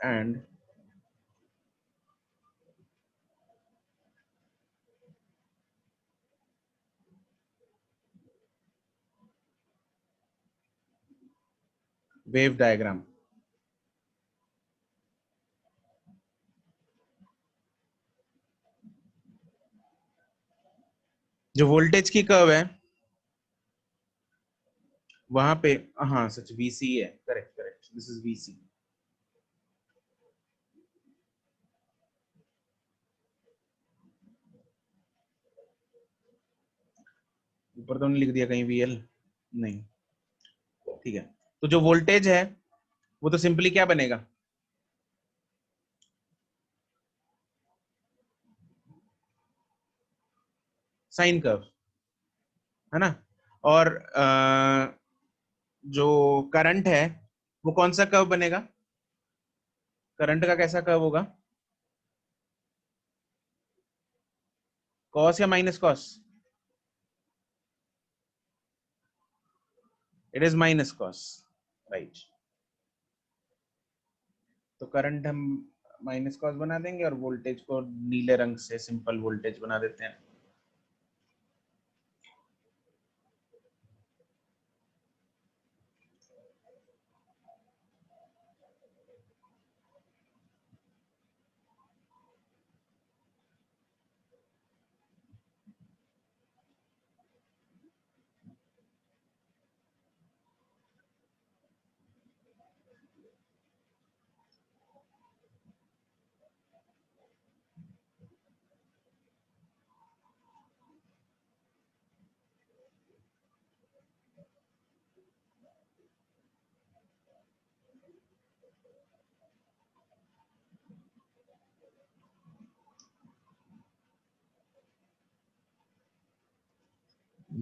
And wave diagram. जो वोल्टेज की कर्व है वहां पे, हाँ सच, VC है. Correct correct, this is VC. ऊपर तो नहीं लिख दिया कहीं VL? नहीं. ठीक है. तो जो वोल्टेज है वो तो सिंपली क्या बनेगा, साइन कर्व, है ना। और जो करंट है वो कौन सा कर्व बनेगा, करंट का कैसा कर्व होगा, कॉस या minus cos, it is minus cos, right. तो करंट हम माइनस कॉस बना देंगे और वोल्टेज को नीले रंग से सिंपल वोल्टेज बना देते हैं।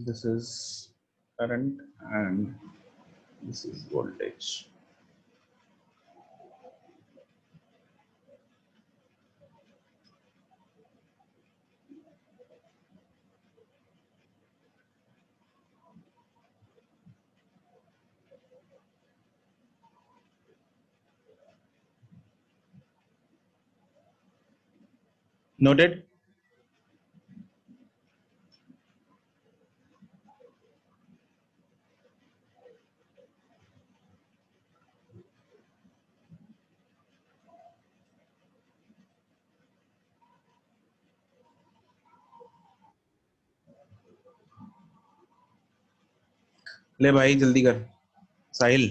This is current and this is voltage. Noted? ले भाई जल्दी कर साहिल,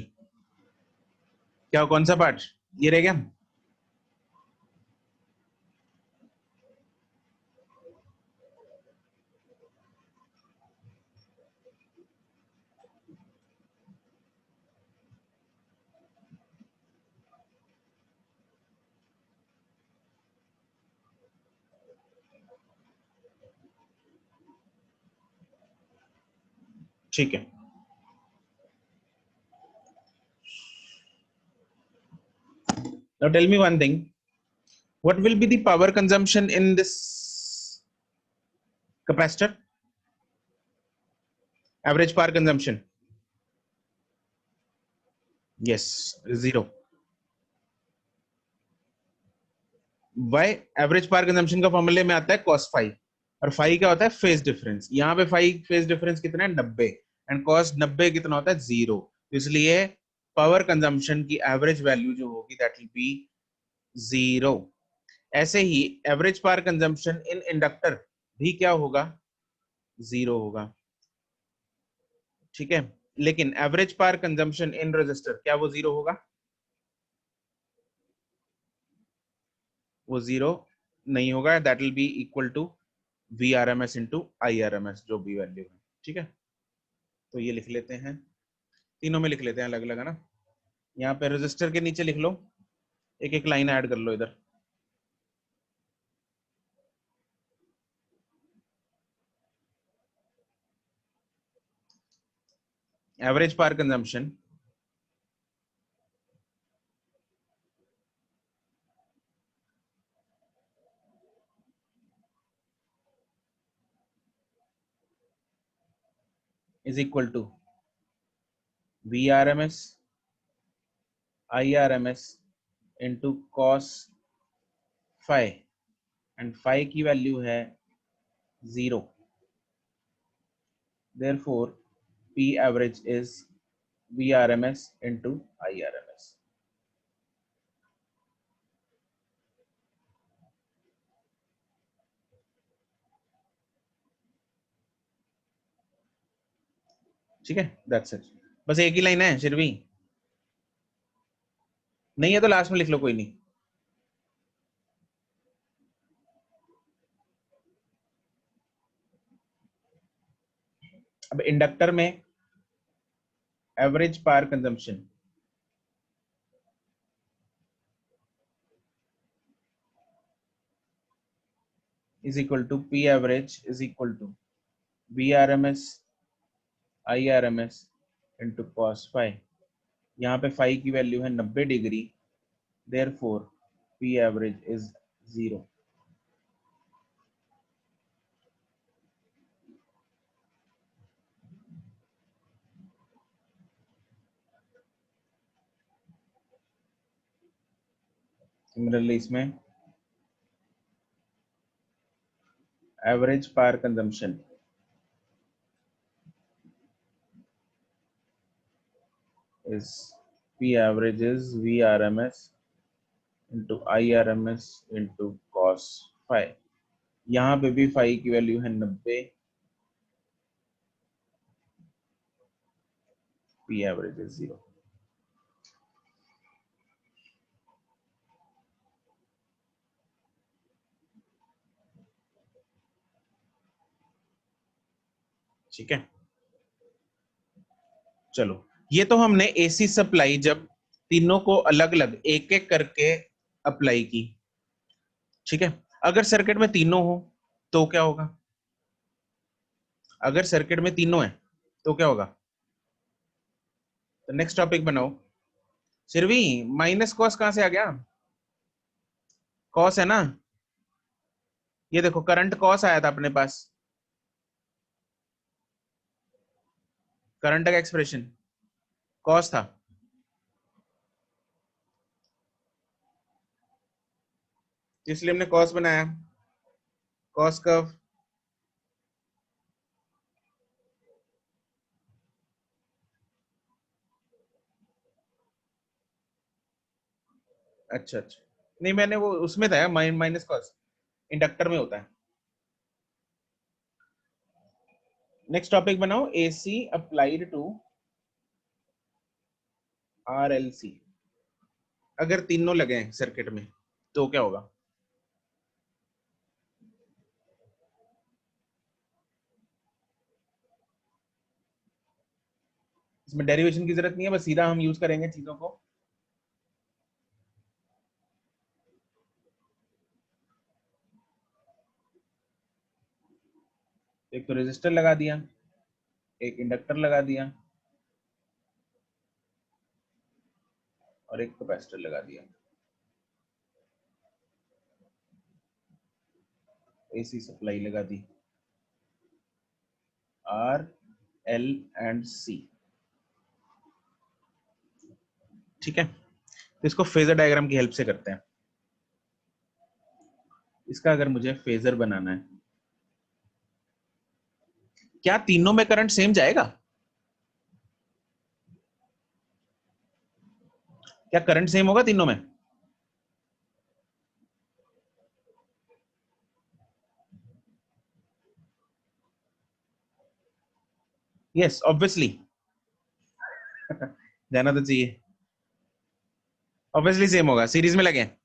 क्या कौन सा पार्ट ये रह गया। ठीक है, now tell me one thing, what will be the power consumption in this capacitor, average power consumption? Yes, zero. Why? Average power consumption का फॉर्मूले में आता है cos फाई, और फाई क्या होता है, फेज डिफरेंस। यहाँ पे फाई फेज डिफरेंस कितना है, 90, एंड cos 90 कितना होता है, 0। तो इसलिए पावर कंजम्पशन की एवरेज वैल्यू जो होगी दैट विल बी 0। ऐसे ही average power consumption in inductor भी क्या होगा, 0 होगा, ठीक है। लेकिन average power consumption in resistor क्या वो 0 होगा, वो 0 नहीं होगा, that will be equal to V R M S into I R M S, जो भी वैल्यू है, ठीक है। तो ये लिख लेते हैं, तीनों में लिख लेते हैं अलग अलग, है ना। यहाँ पे रेजिस्टर के नीचे लिख लो, एक एक लाइन ऐड कर लो इधर। Average power consumption is equal to V R M S I R M S into cos phi, and phi की वैल्यू है 0, therefore P average is VRMS into IRMS। ठीक है, दैट्स इट। बस एक ही line है फिर भी, नहीं है तो लास्ट में लिख लो, कोई नहीं। अब इंडक्टर में average power consumption is equal to P average is equal to V R M S I R M S into cos phi. यहाँ पे फाइव की वैल्यू है 90 degree, therefore P average is 0। Similarly इसमें average power consumption is P average is VRMS into IRMS into cos phi। यहाँ पे भी phi की value है 90, P average is 0। ठीक है, चलो ये तो हमने एसी सप्लाई जब तीनों को अलग अलग एक एक करके अप्लाई की। ठीक है, अगर सर्किट में तीनों हो तो क्या होगा? अगर सर्किट में तीनों है तो क्या होगा? तो नेक्स्ट टॉपिक बनाओ। सिर्वी माइनस कॉस कहां से आ गया? कॉस है ना, ये देखो करंट कॉस आया था अपने पास, करंट का एक्सप्रेशन कॉस था। इसलिए हमने कॉस बनाया, कॉस कर्व। अच्छा अच्छा, नहीं मैंने वो उसमें था माइनस कॉस, इंडक्टर में होता है। नेक्स्ट टॉपिक बनाओ, एसी अप्लाइड टू आरएलसी। अगर तीनों लगे हैं सर्किट में तो क्या होगा? इसमें डेरिवेशन की जरूरत नहीं है, बस सीधा हम यूज करेंगे चीजों को। एक तो रेजिस्टर लगा दिया, एक इंडक्टर लगा दिया और एक कैपेसिटर लगा दिया। एसी सप्लाई लगा दी, आर एल एंड सी। ठीक है, तो इसको फेजर डायग्राम की हेल्प से करते हैं। इसका अगर मुझे फेजर बनाना है, क्या तीनों में करंट सेम जाएगा? क्या करंट सेम होगा तीनों में? यस ऑब्वियसली जाना तो चाहिए, ऑब्वियसली सेम होगा, सीरीज में लगे हैं।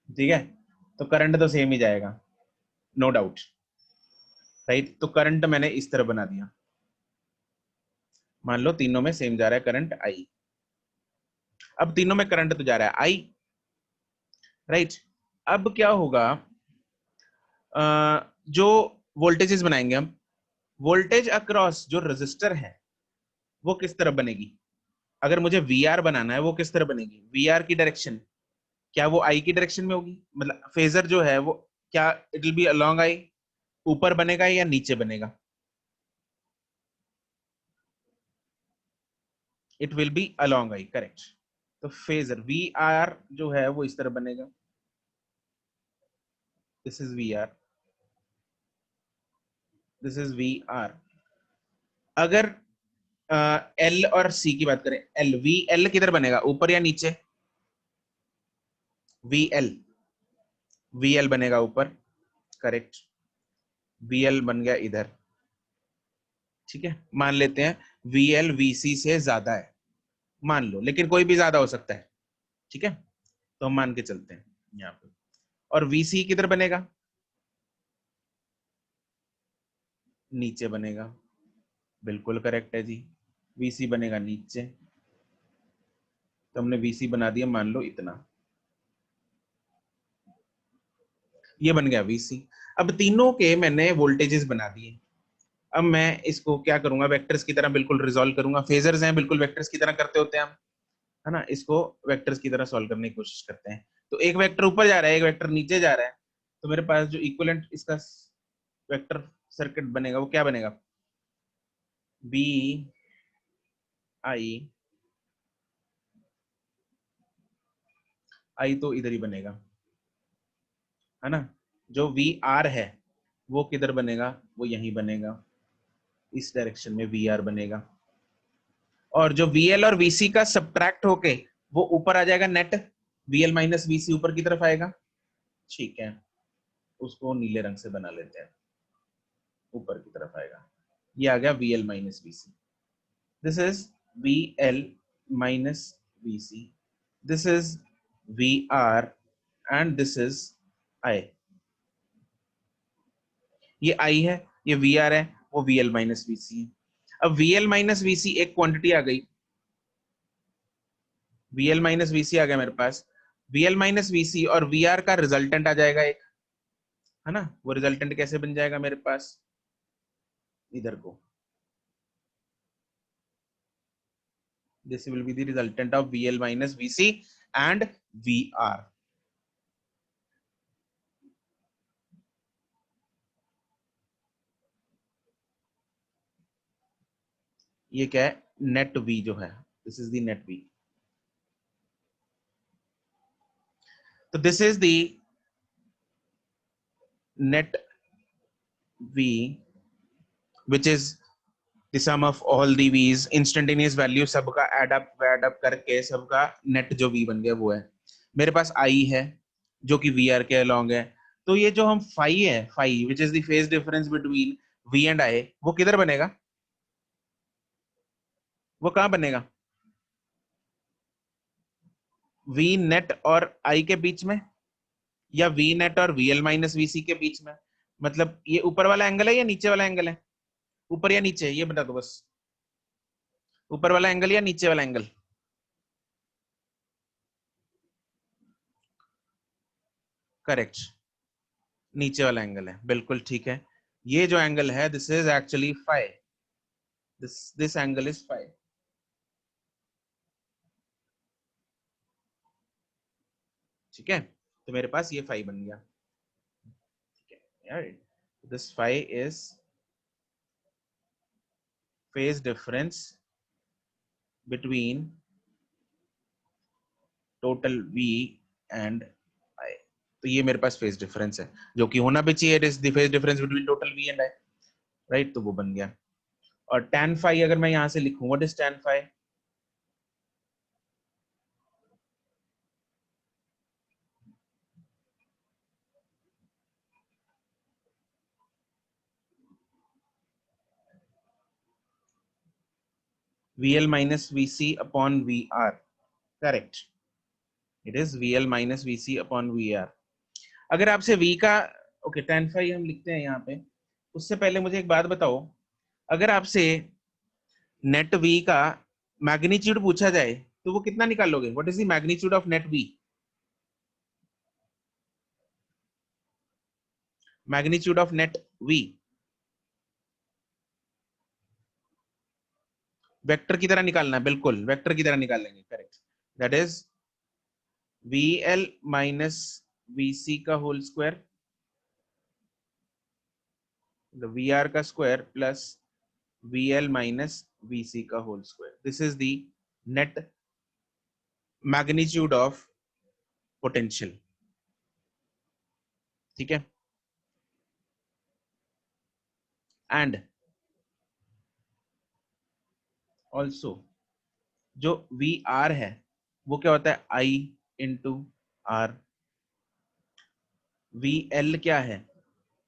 ठीक है, तो करंट तो सेम ही जाएगा, नो डाउट। राइट, तो करंट मैंने इस तरह बना दिया, मान लो तीनों में सेम जा रहा है करंट आई। अब तीनों में करंट तो जा रहा है आई, राइट। अब क्या होगा, जो वोल्टेजेस बनाएंगे हम, वोल्टेज अक्रॉस जो रजिस्टर है वो किस तरह बनेगी? अगर मुझे वी आर बनाना है वो किस तरह बनेगी? वी आर की डायरेक्शन क्या वो आई की डायरेक्शन में होगी? मतलब फेजर जो है वो क्या it will be along I, ऊपर बनेगा या नीचे बनेगा? It will be along I, correct. तो फेजर वी आर जो है वो इस तरह बनेगा, this is V R, this is V R. अगर एल और सी की बात करें, एल वी एल किधर बनेगा, ऊपर या नीचे? वी एल, वी एल बनेगा ऊपर, करेक्ट। वी एल बन गया इधर। ठीक है, मान लेते हैं वी एल वी सी से ज्यादा है, मान लो, लेकिन कोई भी ज्यादा हो सकता है। ठीक है, तो हम मान के चलते हैं यहाँ पे। और वीसी किधर बनेगा? नीचे बनेगा, बिल्कुल करेक्ट है जी, वीसी बनेगा नीचे। तो हमने वीसी बना दिया मान लो इतना, ये बन गया वीसी। अब तीनों के मैंने वोल्टेजेस बना दिए। अब मैं इसको क्या करूंगा, वेक्टर्स की तरह बिल्कुल रिजॉल्व करूंगा। फेजर्स हैं, बिल्कुल वेक्टर्स की तरह करते होते हैं हम, है ना। इसको वेक्टर्स की तरह सॉल्व करने की कोशिश करते हैं। तो एक वेक्टर ऊपर जा रहा है, एक वेक्टर नीचे जा रहा है, तो मेरे पास जो इक्विवेलेंट इसका वेक्टर सर्किट बनेगा वो क्या बनेगा, बी आई, आई तो इधर ही बनेगा, है ना। जो वी आर है वो किधर बनेगा, वो यहीं बनेगा, इस डायरेक्शन में वी आर बनेगा। और जो वीएल और वीसी का सब्ट्रैक्ट होके वो ऊपर आ जाएगा नेट, वीएल माइनस वीसी ऊपर की तरफ आएगा। ठीक है, उसको नीले रंग से बना लेते हैं, ऊपर की तरफ आएगा। ये आ गया V L minus V C, this is V L minus V C, this is V R and this is I. ये आई है, ये वी आर है, वो वीएल माइनस वीसी है। अब वीएल माइनस वीसी एक क्वांटिटी आ गई, वीएल माइनस वीसी आ गया मेरे पास। वीएल माइनस वीसी और वी आर का रिजल्टेंट आ जाएगा एक, है ना। वो रिजल्टेंट कैसे बन जाएगा मेरे पास, इधर को, this will be the resultant of VL minus VC and V R. ये क्या है, नेट वी जो है, this is the net V. तो this is the net V which is the sum of all the Vs, instantaneous value सबका add up करके सबका net जो वी बन गया वो है। मेरे पास आई है जो कि वी आर के अलोंग है। तो ये जो हम फाई है, phi which is the phase difference between V and I, वो किधर बनेगा, वो कहां बनेगा, वी नेट और आई के बीच में, या वी नेट और वीएल माइनस वीसी के बीच में। मतलब ये ऊपर वाला एंगल है या नीचे वाला एंगल है, ऊपर या नीचे, ये बता दो बस, ऊपर वाला एंगल या नीचे वाला एंगल। करेक्ट, नीचे वाला एंगल है, बिल्कुल ठीक है। ये जो एंगल है this is actually phi, this angle is phi. ठीक है, तो मेरे पास ये फाई बन गया। ठीक है यार, this phi is phase difference between total V and I. तो ये मेरे पास फेज डिफरेंस है, जो कि होना भी चाहिए, it is the phase difference between total V and I, right. तो वो बन गया। और tan फाई अगर मैं यहां से लिखूं, what is tan phi, VL minus VC upon VR, correct, it is VL minus VC upon VR। अगर आपसे V का, ओके tan फाई हम लिखते हैं यहाँ पे, उससे पहले मुझे एक बात बताओ, अगर आपसे नेट V का मैग्नीट्यूड पूछा जाए तो वो कितना निकालोगे, what is the magnitude of net V, magnitude of net V, vector की तरह निकालना है, बिल्कुल वेक्टर की तरह निकालेंगे, correct. That is VL minus VC का होल स्क्वायर, VR का square plus VL minus VC का whole square, this is the net magnitude of potential. ठीक है, एंड ऑल्सो जो VR है वो क्या होता है, I इंटू R। VL क्या है,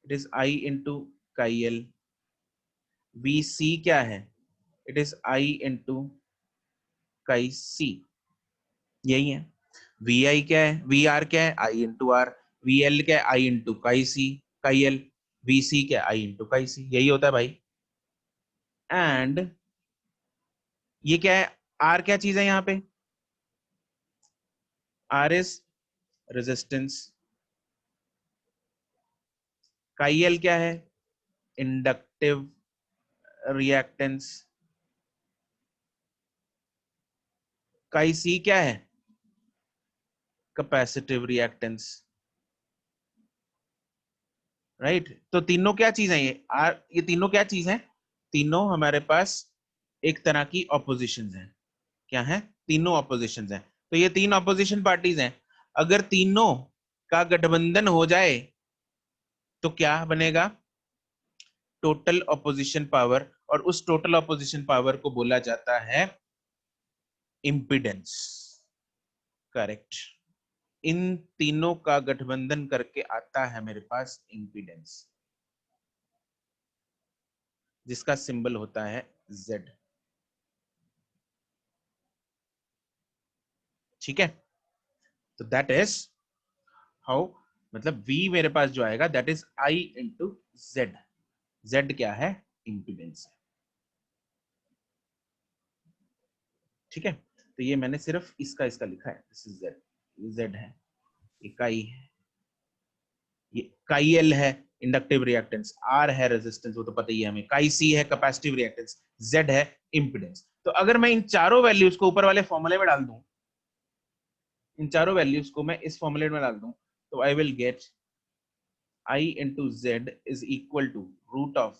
इट इज I इंटू काई एल। VC क्या है, इट इज I इंटू काई सी, यही है। VI क्या है, VR क्या है, I इंटू आर। VL क्या है, I इंटू काई सी, काई एल। VC क्या है, I इंटू काई सी, यही होता है भाई। एंड ये क्या है, R क्या चीज है यहाँ पे, R इज रेजिस्टेंस, काई एल क्या है? Inductive reactance. काई सी क्या है? Capacitive reactance. राइट तो तीनों क्या चीज है ये तीनों क्या चीज है? तीनों हमारे पास एक तरह की ऑपोजिशंस हैं। क्या है? तीनों ऑपोजिशंस हैं। तो ये तीन ऑपोजिशन पार्टीज हैं। अगर तीनों का गठबंधन हो जाए तो क्या बनेगा? Total opposition power. और उस टोटल ऑपोजिशन पावर को बोला जाता है इंपिडेंस। करेक्ट। इन तीनों का गठबंधन करके आता है मेरे पास इंपिडेंस, जिसका सिंबल होता है Z। ठीक है, तो दैट इज हाउ, मतलब V मेरे पास जो आएगा that is I into Z। Z क्या है? इंपिडेंस है। ठीक है, तो ये मैंने सिर्फ इसका लिखा है, दिस इज Z। ये Z है, ये काई है, ये काई L है इंडक्टिव रिएक्टेंस, R है रेजिस्टेंस, वो तो पता ही है हमें, काई C है कैपेसिटिव रिएक्टेंस, Z है इंपिडेंस। तो अगर मैं इन चारों वैल्यूज को ऊपर वाले फॉर्मूले में डाल दूं, इन चारों वैल्यूज को मैं इस फॉर्मूले में डाल दूं, तो I will get I into Z is equal to root of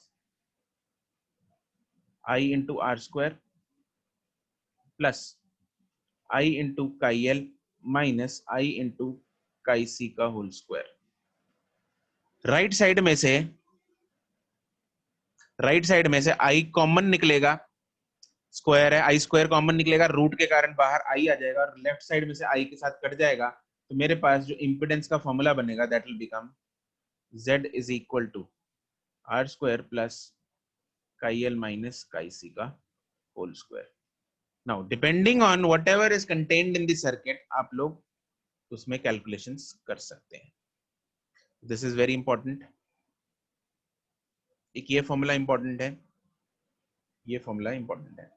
I into R square plus I into chi L minus I into chi C का होल स्क्वायर। राइट साइड में से I कॉमन निकलेगा, square है, I square common निकलेगा, root के कारण बाहर I आ जाएगा, और लेफ्ट साइड में से I के साथ कट जाएगा, तो मेरे पास जो इंपिडेंस का फॉर्मूला बनेगा that will become Z is equal to R square plus chi L minus chi C का whole square. Now, depending on whatever is contained in the circuit, आप लोग उसमें calculations कर सकते हैं। This is very important। एक ये formula important है, ये फॉर्मूला इंपॉर्टेंट है।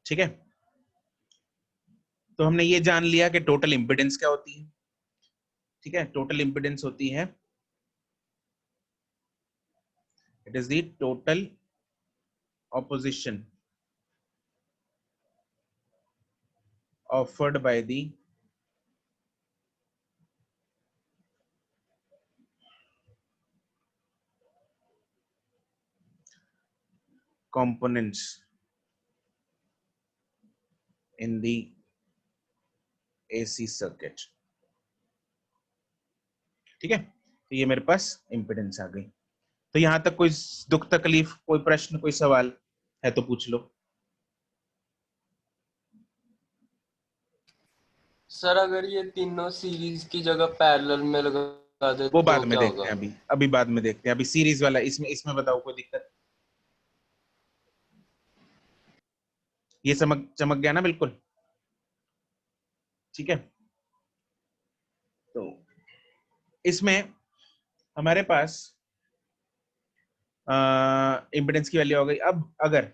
ठीक है, तो हमने ये जान लिया कि टोटल इंपिडेंस क्या होती है। ठीक है, टोटल इंपिडेंस होती है, it is the total opposition offered by the components in the AC circuit। ठीक है, तो ये मेरे पास इंपिडेंस आ गई। तो यहां तक कोई दुख तकलीफ, कोई प्रश्न, कोई सवाल है तो पूछ लो। सर अगर ये तीनों सीरीज की जगह पैरेलल में लगा दे वो तो बाद में क्या देखते होगा? हैं, अभी बाद में देखते हैं। अभी सीरीज वाला इसमें बताओ कोई दिक्कत? ये चमक गया ना बिल्कुल? ठीक है, तो इसमें हमारे पास इम्पिडेंस की वैल्यू हो गई। अब अगर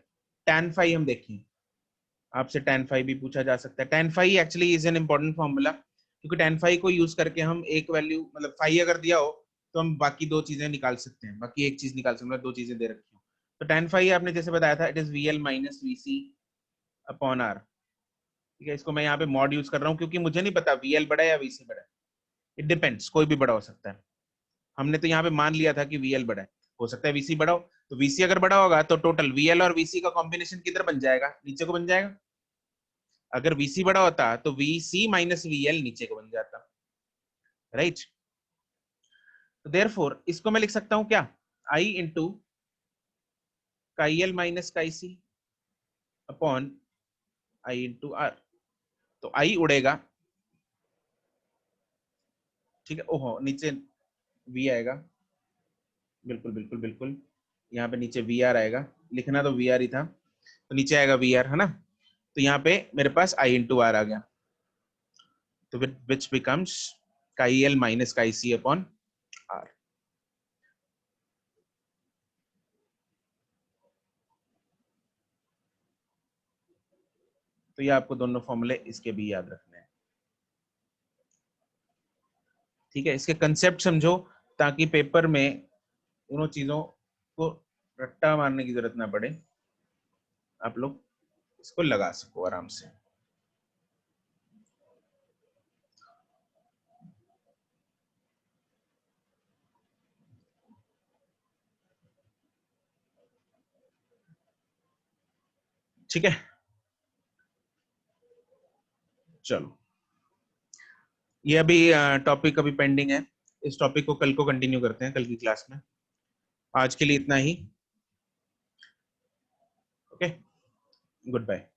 tan phi हम देखें, आपसे tan phi भी पूछा जा सकता है। tan phi actually is an important formula, क्योंकि tan phi को यूज करके हम एक वैल्यू, मतलब phi अगर दिया हो तो हम बाकी दो चीजें निकाल सकते हैं, बाकी एक चीज निकाल सकते हैं, दो चीजें दे रखी हो। तो tan phi आपने जैसे बताया था, it is VL minus VC upon R। ठीक है, इसको मैं यहाँ पे मॉड यूज कर रहा हूँ क्योंकि मुझे नहीं पता VL बड़ा है या VC बड़ा है, इट डिपेंड्स, कोई भी बड़ा हो सकता है। हमने तो यहाँ पे मान लिया था कि VL बड़ा है, हो सकता है VC बड़ा हो। तो VC अगर बड़ा होगा तो टोटल VL और VC का कॉम्बिनेशन किधर बन जाएगा? नीचे को बन जाएगा। अगर VC बड़ा होता तो VC माइनस VL नीचे को बन जाता, राइट। तो देयरफॉर इसको मैं लिख सकता हूं क्या? I इंटू काई एल माइनस काई सी अपॉन I इंटू R। तो I उड़ेगा, ठीक है, ओहो नीचे V आएगा, बिल्कुल बिल्कुल बिल्कुल, यहाँ पे नीचे VR आएगा, लिखना तो VR ही था, तो नीचे आएगा VR, है ना। तो यहाँ पे मेरे पास I इंटू R आ गया, तो which becomes chi L minus chi C upon R। ये आपको दोनों फॉर्मूले इसके भी याद रखने हैं, ठीक है। इसके कंसेप्ट समझो ताकि पेपर में दोनों चीजों को रट्टा मारने की जरूरत ना पड़े, आप लोग इसको लगा सको आराम से। ठीक है, चलो ये अभी टॉपिक अभी पेंडिंग है, इस टॉपिक को कल को कंटिन्यू करते हैं कल की क्लास में। आज के लिए इतना ही, ओके, गुड बाय।